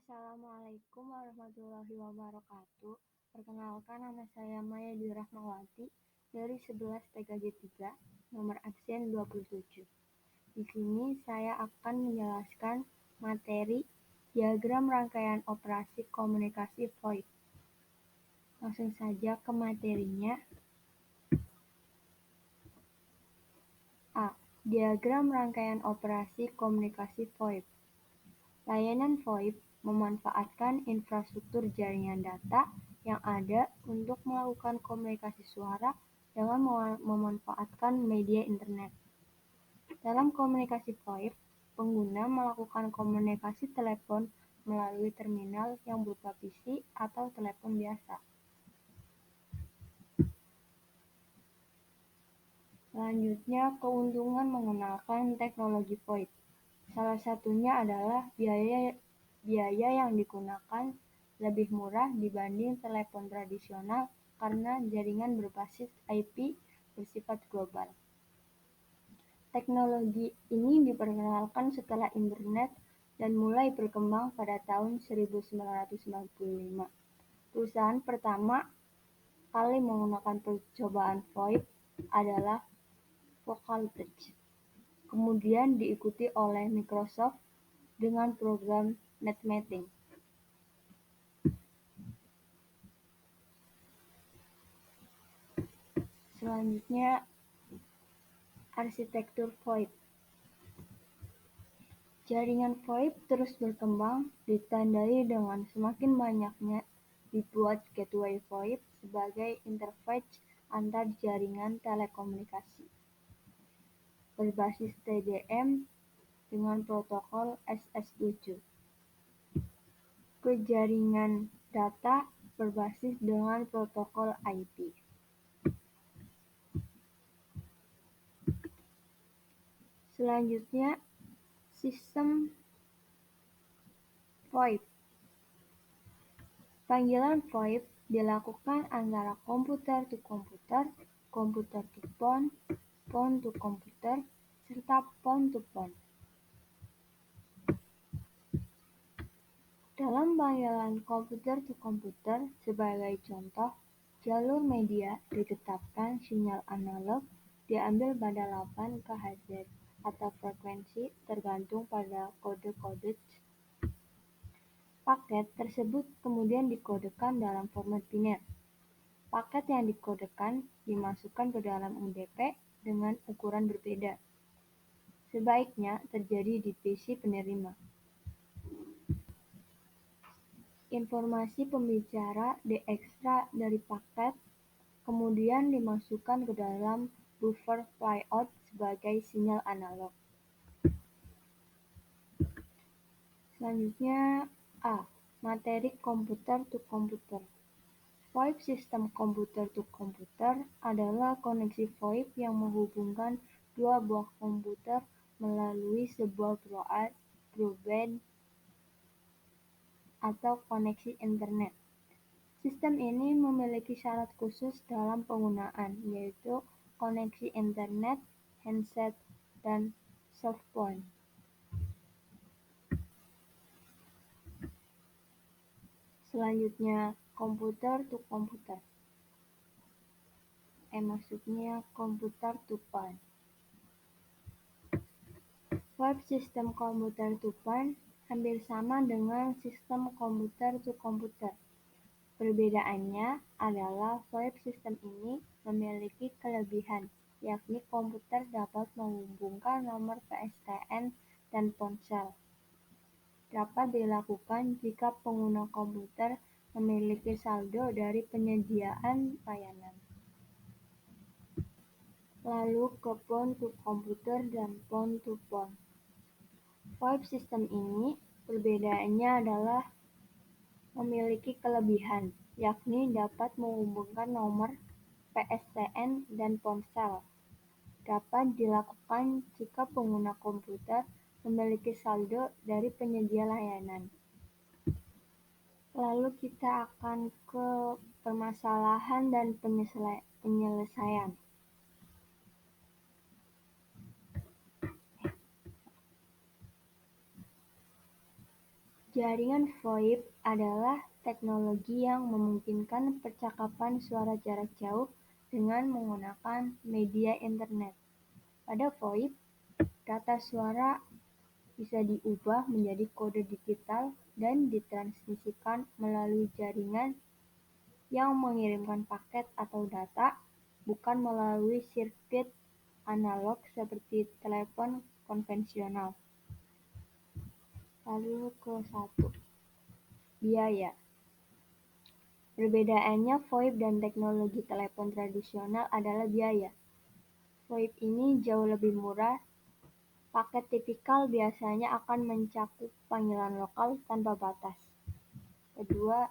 Assalamualaikum warahmatullahi wabarakatuh. Perkenalkan, nama saya Maya Dwi Rahmawati dari 11 TKJ 3, nomor absen 27. Di sini saya akan menjelaskan materi diagram rangkaian operasi komunikasi VoIP. Langsung saja ke materinya. A. Diagram rangkaian operasi komunikasi VoIP. Layanan VoIP memanfaatkan infrastruktur jaringan data yang ada untuk melakukan komunikasi suara dengan memanfaatkan media internet. Dalam komunikasi VoIP, pengguna melakukan komunikasi telepon melalui terminal yang berupa PC atau telepon biasa. Selanjutnya, keuntungan menggunakan teknologi VoIP. Salah satunya adalah biaya yang digunakan lebih murah dibanding telepon tradisional karena jaringan berbasis IP bersifat global. Teknologi ini diperkenalkan setelah internet dan mulai berkembang pada tahun 1995. Perusahaan pertama kali menggunakan percobaan VoIP adalah Vocaltech. Kemudian diikuti oleh Microsoft dengan program NetMeeting. Selanjutnya, arsitektur VoIP. Jaringan VoIP terus berkembang, ditandai dengan semakin banyaknya dibuat gateway VoIP sebagai interface antar jaringan telekomunikasi. Berbasis TDM dengan protokol SS7. Ke jaringan data berbasis dengan protokol IP. Selanjutnya, sistem VoIP. Panggilan VoIP dilakukan antara komputer to komputer, komputer to phone, phone to komputer, serta phone to phone. Dalam panggilan komputer to komputer, sebagai contoh, jalur media ditetapkan sinyal analog diambil pada 8 kHz atau frekuensi tergantung pada kode-kode. Paket tersebut kemudian dikodekan dalam format biner. Paket yang dikodekan dimasukkan ke dalam UDP dengan ukuran berbeda. Sebaiknya terjadi di PC penerima. Informasi pembicara diekstrak dari paket, kemudian dimasukkan ke dalam buffer flyout sebagai sinyal analog. Selanjutnya, A. Materi komputer to komputer. VoIP sistem komputer to komputer adalah koneksi VoIP yang menghubungkan dua buah komputer melalui sebuah broadband atau koneksi internet. Sistem ini memiliki syarat khusus dalam penggunaan, yaitu koneksi internet, handset, dan softphone. Selanjutnya, komputer to komputer. Maksudnya komputer to phone. VoIP sistem komputer to phone hampir sama dengan sistem komputer to komputer. Perbedaannya adalah VoIP sistem ini memiliki kelebihan, yakni komputer dapat menghubungkan nomor PSTN dan ponsel. Dapat dilakukan jika pengguna komputer memiliki saldo dari penyediaan layanan. Lalu ke phone to komputer dan phone to phone. VoIP sistem ini perbedaannya adalah memiliki kelebihan, yakni dapat menghubungkan nomor PSTN dan ponsel. Dapat dilakukan jika pengguna komputer memiliki saldo dari penyedia layanan. Lalu kita akan ke permasalahan dan penyelesaian. Jaringan VoIP adalah teknologi yang memungkinkan percakapan suara jarak jauh dengan menggunakan media internet. Pada VoIP, data suara bisa diubah menjadi kode digital dan ditransmisikan melalui jaringan yang mengirimkan paket atau data, bukan melalui sirkuit analog seperti telepon konvensional. Lalu ke satu, biaya. Perbedaannya VoIP dan teknologi telepon tradisional adalah biaya. VoIP ini jauh lebih murah. Paket tipikal biasanya akan mencakup panggilan lokal tanpa batas. Kedua,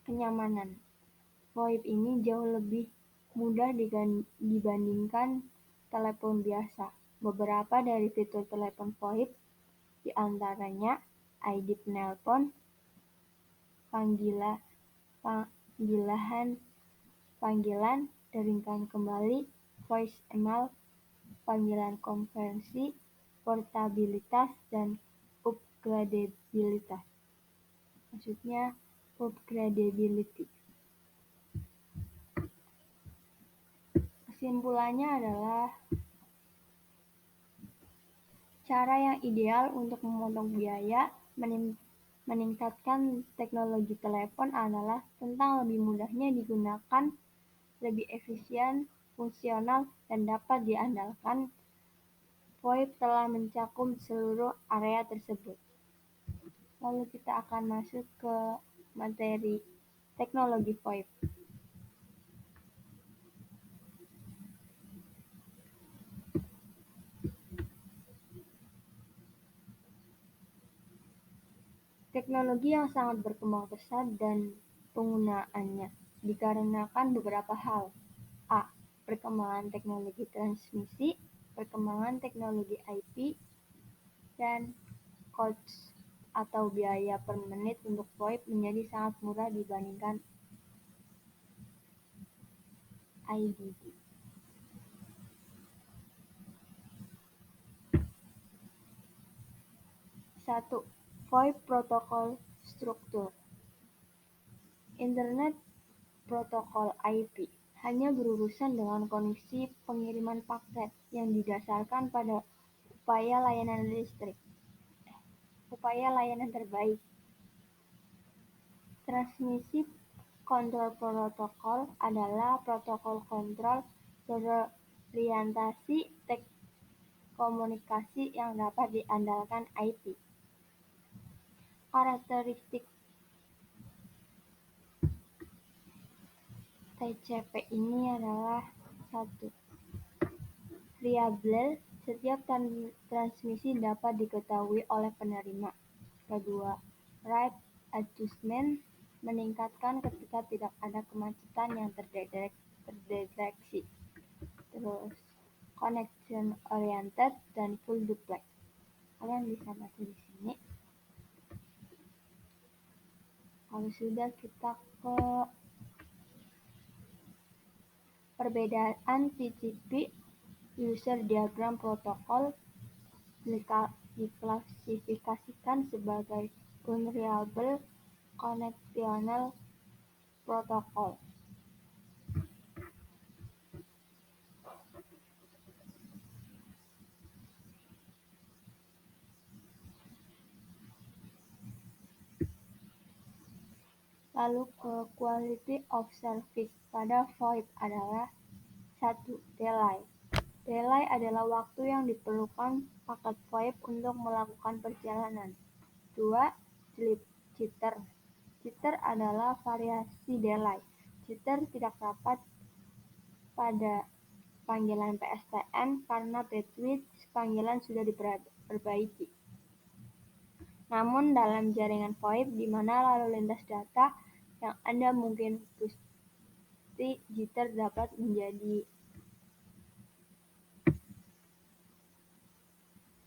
kenyamanan. VoIP ini jauh lebih mudah dibandingkan telepon biasa. Beberapa dari fitur telepon VoIP diantaranya ID penelpon, panggilan, deringkan kembali, voice email, panggilan konversi, portabilitas, dan upgradability. Kesimpulannya adalah cara yang ideal untuk memotong biaya meningkatkan teknologi telepon adalah tentang lebih mudahnya digunakan, lebih efisien, fungsional, dan dapat diandalkan. VoIP telah mencakup seluruh area tersebut. Lalu kita akan masuk ke materi teknologi VoIP. Teknologi yang sangat berkembang pesat dan penggunaannya dikarenakan beberapa hal. A. Perkembangan teknologi transmisi, perkembangan teknologi IP, dan cost atau biaya per menit untuk VoIP menjadi sangat murah dibandingkan IDD. 1. VoIP protokol struktur. Internet protokol IP hanya berurusan dengan koneksi pengiriman paket yang didasarkan pada upaya layanan terbaik. Transmisi kontrol protokol adalah protokol kontrol berorientasi komunikasi yang dapat diandalkan IP. Karakteristik TCP ini adalah 1. Variabel, setiap transmisi dapat diketahui oleh penerima. Kedua, rate adjustment, meningkatkan ketika tidak ada kemacetan yang terdeteksi. Terus, connection oriented dan full duplex. Kalian bisa baca di sini. Kalau sudah, kita ke perbedaan TCP user diagram protokol diklasifikasikan sebagai unreliable connectional protocol. Lalu ke quality of service pada VoIP adalah 1. Delay. Delay adalah waktu yang diperlukan paket VoIP untuk melakukan perjalanan. 2. Jitter. Jitter adalah variasi delay. Jitter tidak dapat pada panggilan PSTN karena bandwidth panggilan sudah diperbaiki. Namun dalam jaringan VoIP di mana lalu lintas data yang Anda mungkin pasti jitter dapat menjadi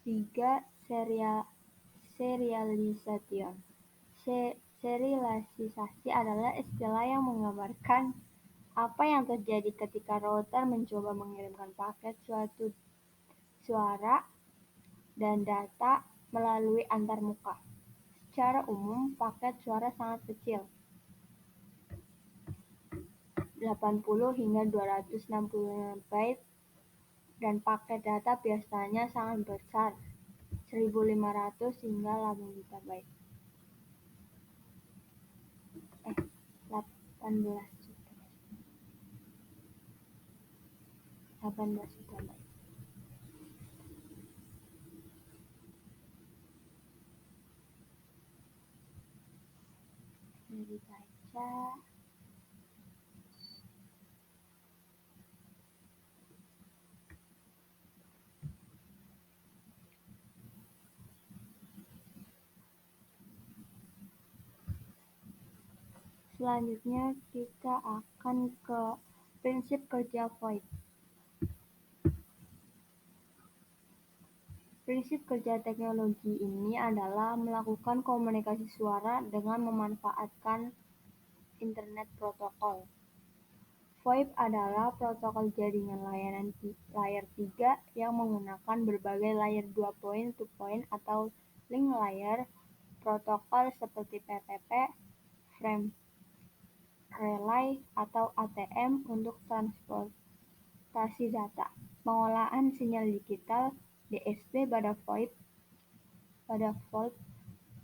3. Serialisasi adalah istilah yang menggambarkan apa yang terjadi ketika router mencoba mengirimkan paket suatu suara dan data melalui antarmuka. Secara umum, paket suara sangat kecil, 80 hingga 265 byte, dan paket data biasanya sangat besar, 1.500 hingga 8 juta byte. 18 juta. 18 juta byte. Ini dibaca. Selanjutnya kita akan ke prinsip kerja VoIP. Prinsip kerja teknologi ini adalah melakukan komunikasi suara dengan memanfaatkan Internet Protokol. VoIP adalah protokol jaringan layanan layer 3 yang menggunakan berbagai layer 2 point-to-point atau link layer protokol seperti PTP, frame relay, atau ATM untuk transportasi data. Pengolahan sinyal digital (DSP) pada VoIP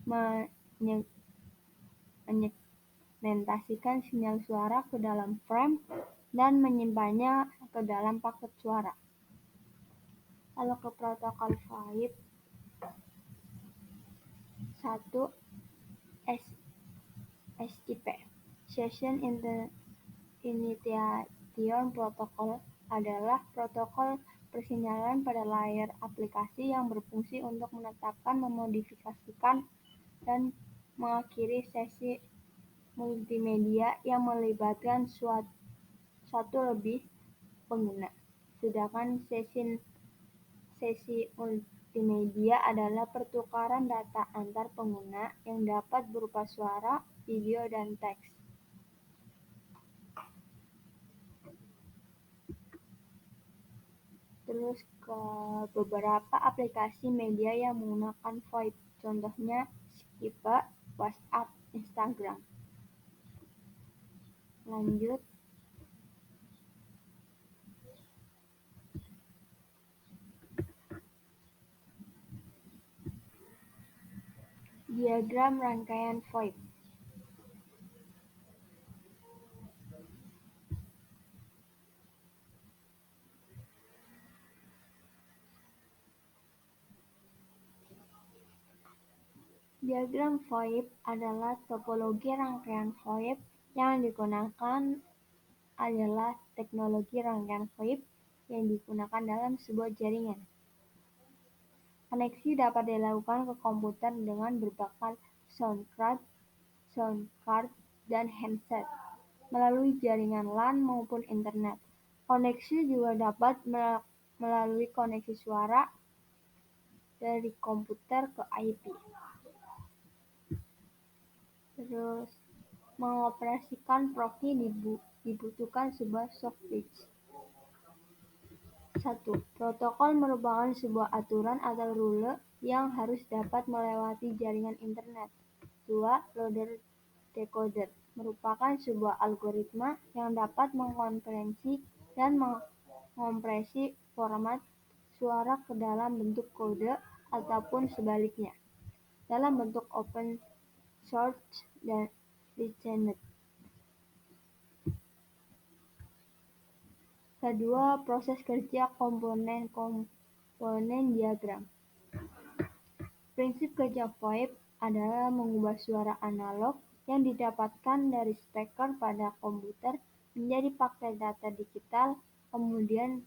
menyegmentasikan sinyal suara ke dalam frame dan menyimpannya ke dalam paket suara. Lalu ke protokol VoIP 1. SIP Session Initiation Protocol adalah protokol persinyalan pada layar aplikasi yang berfungsi untuk menetapkan, memodifikasikan, dan mengakhiri sesi multimedia yang melibatkan satu lebih pengguna. Sedangkan sesi multimedia adalah pertukaran data antar pengguna yang dapat berupa suara, video, dan teks. Terus ke beberapa aplikasi media yang menggunakan VoIP, contohnya Skype, WhatsApp, Instagram. Lanjut. Diagram rangkaian VoIP. Diagram VoIP adalah topologi rangkaian VoIP yang digunakan adalah teknologi rangkaian VoIP yang digunakan dalam sebuah jaringan. Koneksi dapat dilakukan ke komputer dengan berbagai sound card, dan handset melalui jaringan LAN maupun internet. Koneksi juga dapat melalui koneksi suara dari komputer ke IP. Terus, mengoperasikan proxy dibutuhkan sebuah software. 1. Protokol merupakan sebuah aturan atau rule yang harus dapat melewati jaringan internet. 2. Loader decoder merupakan sebuah algoritma yang dapat mengkonversi dan mengompresi format suara ke dalam bentuk kode ataupun sebaliknya, dalam bentuk open source dan licensed. Kedua, proses kerja komponen diagram. Prinsip kerja VoIP adalah mengubah suara analog yang didapatkan dari speaker pada komputer menjadi paket data digital, kemudian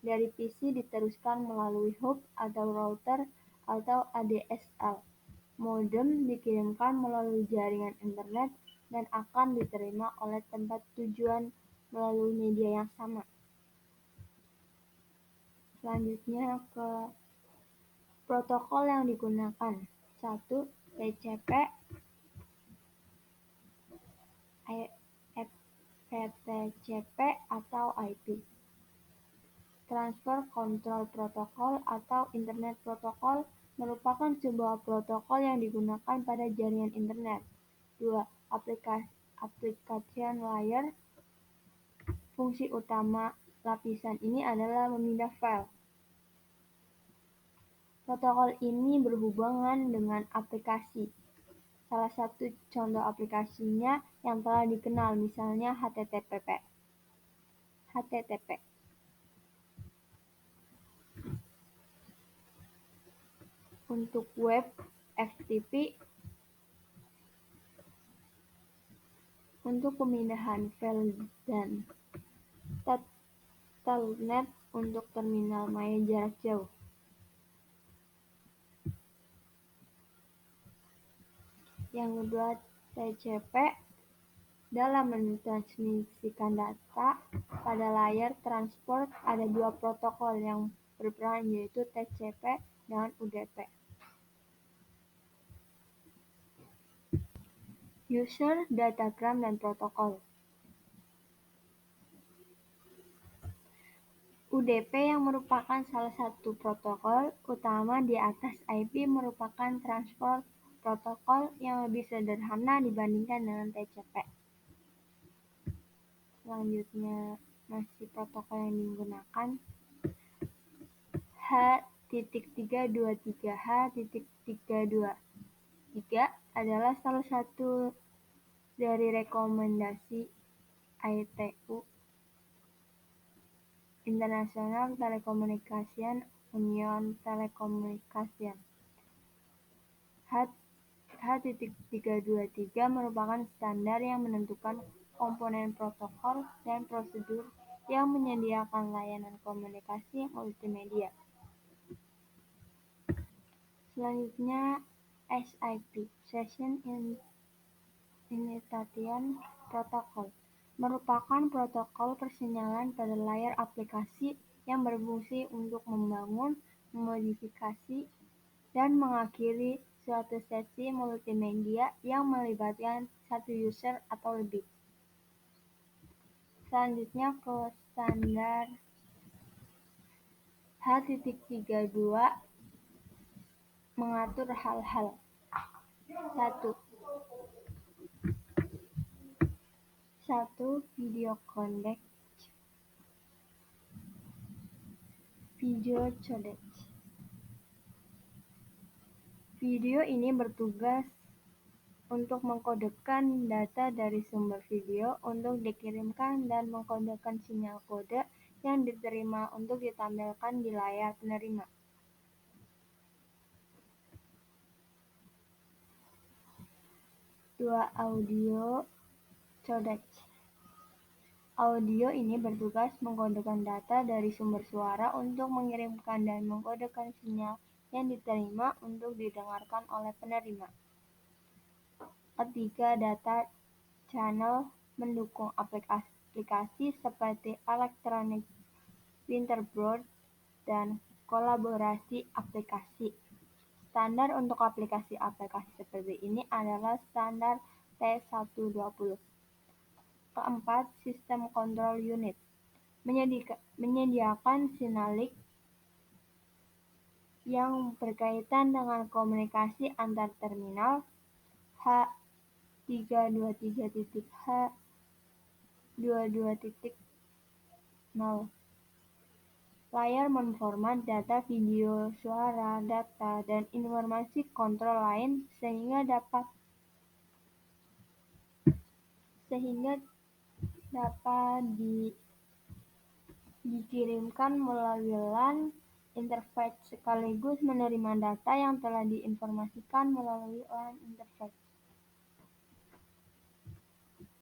dari PC diteruskan melalui hub atau router atau ADSL. Modem dikirimkan melalui jaringan internet dan akan diterima oleh tempat tujuan melalui media yang sama. Selanjutnya ke protokol yang digunakan. 1. TCP, FTTCP atau IP. Transfer Control Protocol atau Internet Protocol merupakan sebuah protokol yang digunakan pada jaringan internet. 2. Application layer. Fungsi utama lapisan ini adalah memindah file. Protokol ini berhubungan dengan aplikasi. Salah satu contoh aplikasinya yang telah dikenal, misalnya HTTP. Untuk web, FTP. Untuk pemindahan file, dan Telnet untuk terminal maya jarak jauh. Yang kedua, TCP. Dalam mentransmisikan data pada layar transport, ada dua protokol yang berperan, yaitu TCP dan UDP. User, datagram, dan protokol. UDP yang merupakan salah satu protokol utama di atas IP merupakan transport protokol yang lebih sederhana dibandingkan dengan TCP. Selanjutnya, masih protokol yang digunakan H.323. H.323 adalah salah satu dari rekomendasi ITU, International Telecommunication Union Telecommunication. H.323 merupakan standar yang menentukan komponen protokol dan prosedur yang menyediakan layanan komunikasi multimedia. Selanjutnya, SIP, Session Invitation Protocol, merupakan protokol persinyalan pada layar aplikasi yang berfungsi untuk membangun, memodifikasi, dan mengakhiri suatu sesi multimedia yang melibatkan satu user atau lebih. Selanjutnya ke standar H.32 mengatur hal-hal. 1. Video codec. Video ini bertugas untuk mengkodekan data dari sumber video untuk dikirimkan dan mengkodekan sinyal kode yang diterima untuk ditampilkan di layar penerima. 2. Audio codec. Audio ini bertugas mengkodekan data dari sumber suara untuk mengirimkan dan mengkodekan sinyal yang diterima untuk didengarkan oleh penerima. 3. Data channel mendukung aplikasi seperti Electronic Fingerprint dan kolaborasi aplikasi. Standar untuk aplikasi-aplikasi seperti ini adalah standar T120. 4. Sistem Control Unit menyediakan SYNALIC yang berkaitan dengan komunikasi antar terminal. H.323.H.22.0 layar menformat data video, suara, data, dan informasi kontrol lain sehingga dapat dikirimkan melalui LAN interface sekaligus menerima data yang telah diinformasikan melalui LAN interface.